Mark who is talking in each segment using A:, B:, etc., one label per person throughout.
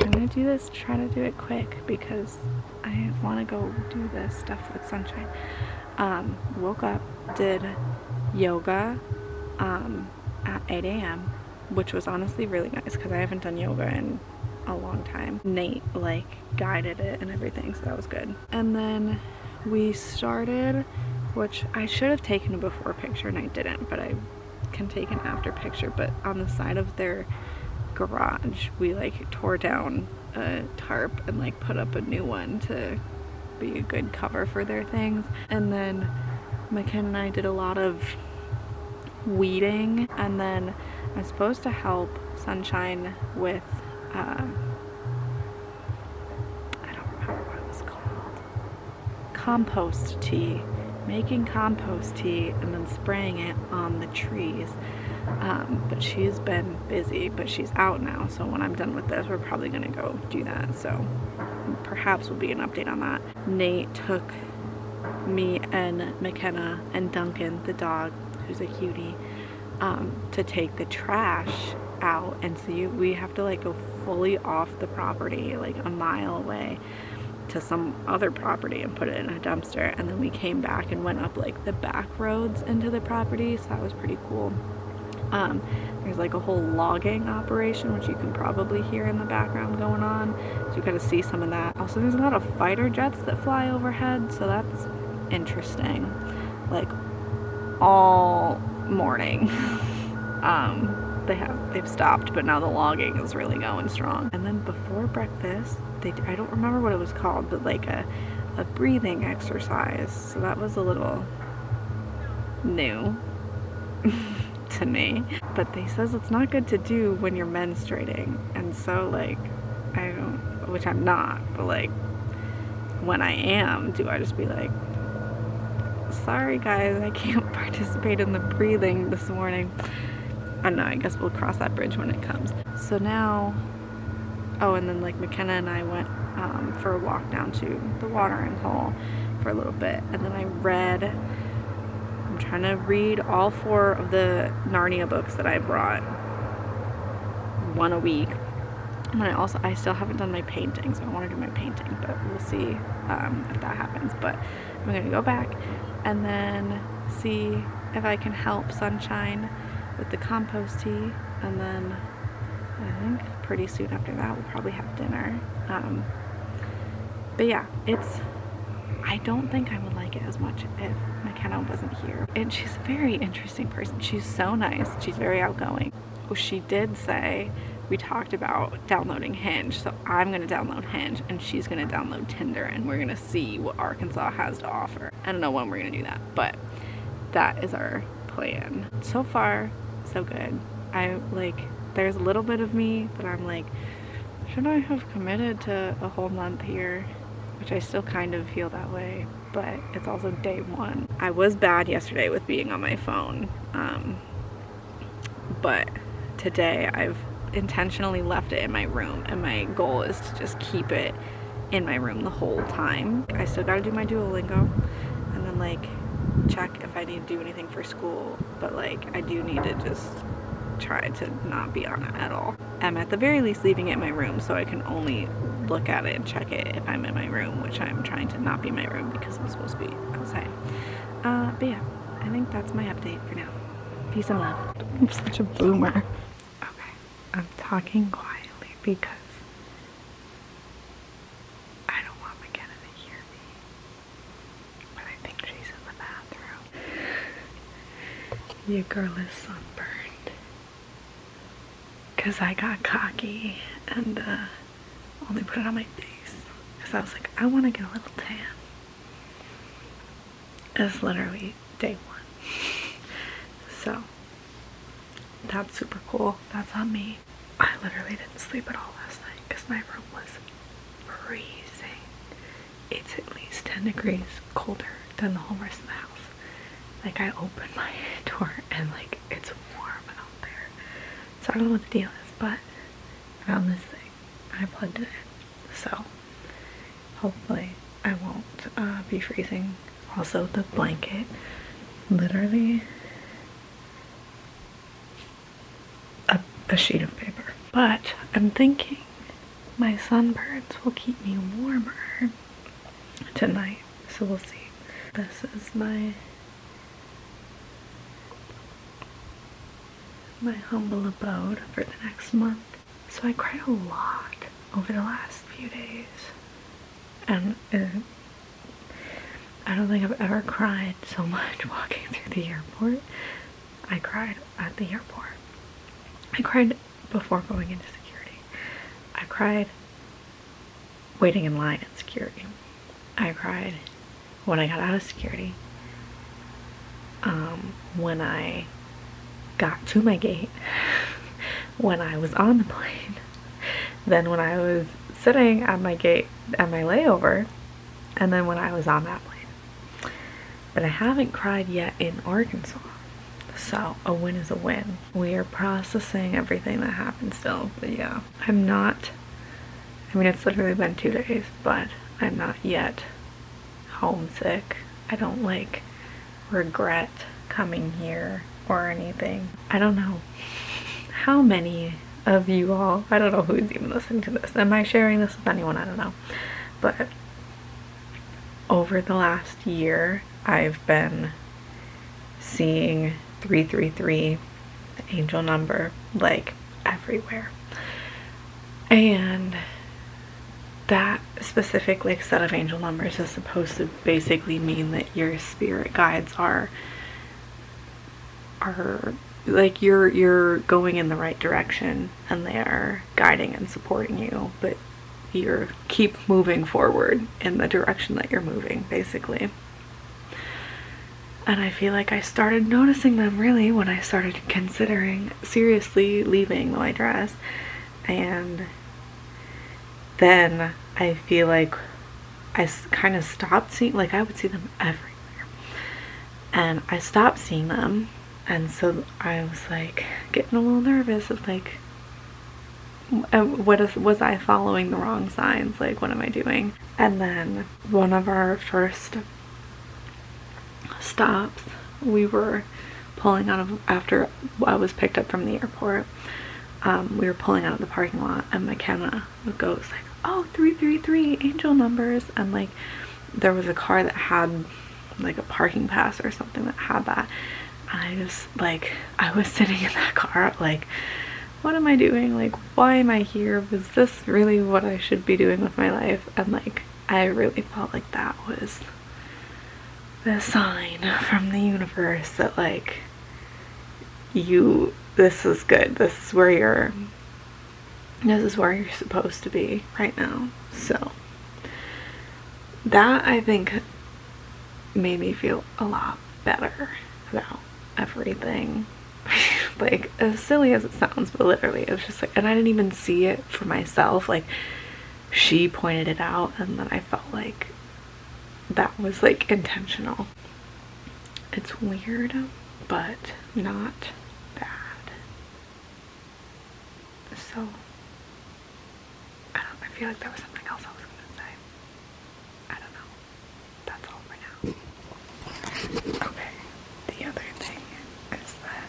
A: I'm gonna do this, try to do it quick because I want to go do this stuff with Sunshine. Woke up, did yoga at 8 a.m., which was honestly really nice because I haven't done yoga in a long time. Nate like guided it and everything, so that was good. And then we started, which I should have taken a before picture and I didn't, but I can take an after picture. But on the side of their garage, we like tore down a tarp and like put up a new one to be a good cover for their things. And then McKenna and I did a lot of weeding, and then I'm supposed to help Sunshine with I don't remember what it was called, compost tea, making compost tea and then spraying it on the trees. But she's been busy, but she's out now, so when I'm done with this we're probably gonna go do that, so perhaps will be an update on that. Nate took me and McKenna and Duncan, the dog, who's a cutie, to take the trash out, and so we have to like go fully off the property, like a mile away to some other property, and put it in a dumpster. And then we came back and went up like the back roads into the property, so that was pretty cool. There's like a whole logging operation, which you can probably hear in the background going on, so you gotta see some of that. Also, there's a lot of fighter jets that fly overhead, so that's interesting, like all morning. They've stopped, but now the logging is really going strong. And then before breakfast, I don't remember what it was called, but like a breathing exercise, so that was a little new to me. But they says it's not good to do when you're menstruating, and so like I don't, which I'm not, but like when I am, do I just be like, sorry guys, I can't participate in the breathing this morning? I don't know, I guess we'll cross that bridge when it comes. So now, oh, and then like McKenna and I went for a walk down to the watering hole for a little bit, and then I'm trying to read all 4 of the Narnia books that I brought, one a week. And then I still haven't done my painting, so I want to do my painting, but we'll see if that happens. But I'm gonna go back and then see if I can help Sunshine with the compost tea, and then I think pretty soon after that we'll probably have dinner. But yeah, I don't think I would like it as much if McKenna wasn't here. And she's a very interesting person. She's so nice. She's very outgoing. Oh, she did say, we talked about downloading Hinge, so I'm gonna download Hinge and she's gonna download Tinder, and we're gonna see what Arkansas has to offer. I don't know when we're gonna do that, but that is our plan. So far, so good. There's a little bit of me that I'm like, should I have committed to a whole month here? Which I still kind of feel that way, but it's also day 1. I was bad yesterday with being on my phone, but today I've intentionally left it in my room, and my goal is to just keep it in my room the whole time. I still gotta do my Duolingo, and then like check if I need to do anything for school, but like I do need to just try to not be on it at all. I'm at the very least leaving it in my room, so I can only look at it and check it if I'm in my room, which I'm trying to not be in my room because I'm supposed to be outside. But yeah, I think that's my update for now. Peace and love. I'm such a boomer. Okay, I'm talking quietly because I don't want McKenna to hear me, but I think she's in the bathroom. Your girl is sunburned because I got cocky and only put it on my face because I was like, I want to get a little tan. It's literally day 1. So that's super cool. That's on me. I literally didn't sleep at all last night because my room was freezing. It's at least 10 degrees colder than the whole rest of the house. Like, I opened my door and like it's warm out there. So I don't know what the deal is, but I found this thing and I plugged it in. So hopefully I won't be freezing. Also, the blanket, literally a sheet of paper. But I'm thinking my sunburns will keep me warmer tonight, so we'll see. This is my humble abode for the next month. So I cried a lot over the last few days, and I don't think I've ever cried so much walking through the airport. I cried at the airport. I cried before going into security. I cried waiting in line at security. I cried when I got out of security. When I got to my gate. When I was on the plane. Then when I was sitting at my gate at my layover. And then when I was on that plane. But I haven't cried yet in Arkansas. So a win is a win. We are processing everything that happened still. But yeah, I'm not, I mean, it's literally been 2 days, but I'm not yet homesick. I don't like regret coming here or anything. I don't know how many of you all, I don't know who's even listening to this. Am I sharing this with anyone? I don't know. But over the last year, I've been seeing 333, the angel number, like everywhere. And that specific like set of angel numbers is supposed to basically mean that your spirit guides are like you're going in the right direction and they are guiding and supporting you, but you keep moving forward in the direction that you're moving, basically. And I feel like I started noticing them really when I started considering seriously leaving the white dress. And then I feel like I kind of stopped seeing, like I would see them everywhere. And I stopped seeing them. And so I was like getting a little nervous of like, was I following the wrong signs? Like, what am I doing? And then one of our first stops, we were pulling out of, after I was picked up from the airport, we were pulling out of the parking lot, and McKenna goes like, oh, 333 angel numbers, and like there was a car that had like a parking pass or something that had that. And I just like, I was sitting in that car like, what am I doing? Like, why am I here? Was this really what I should be doing with my life? And like, I really felt like that was the sign from the universe that like, this is good. This is where you're supposed to be right now. So that, I think, made me feel a lot better about everything. Like, as silly as it sounds, but literally it was just like, and I didn't even see it for myself, like she pointed it out, and then I felt like that was like intentional. It's weird, but not bad. So I feel like there was something else I was gonna say. I don't know. That's all for now. Okay. The other thing is that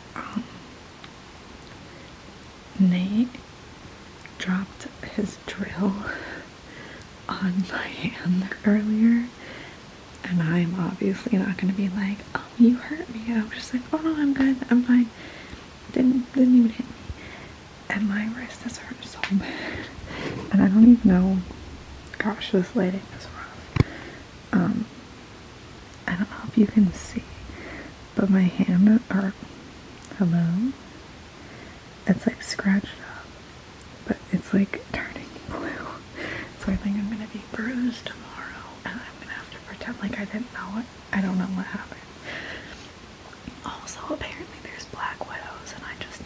A: Nate dropped his drill on my hand earlier, and I'm obviously not gonna be like, oh, you hurt me. I was just like, oh no, I'm good, I'm fine. Didn't even hit me. And my wrist has hurt so bad. And I don't even know, gosh, this lighting is rough. I don't know if you can see, but my hand, or, hello? It's like scratched up, but it's like turning blue. So I think I'm gonna be bruised tomorrow, and I'm gonna have to pretend like I didn't know it. I don't know what happened. Also, apparently there's black widows, and I just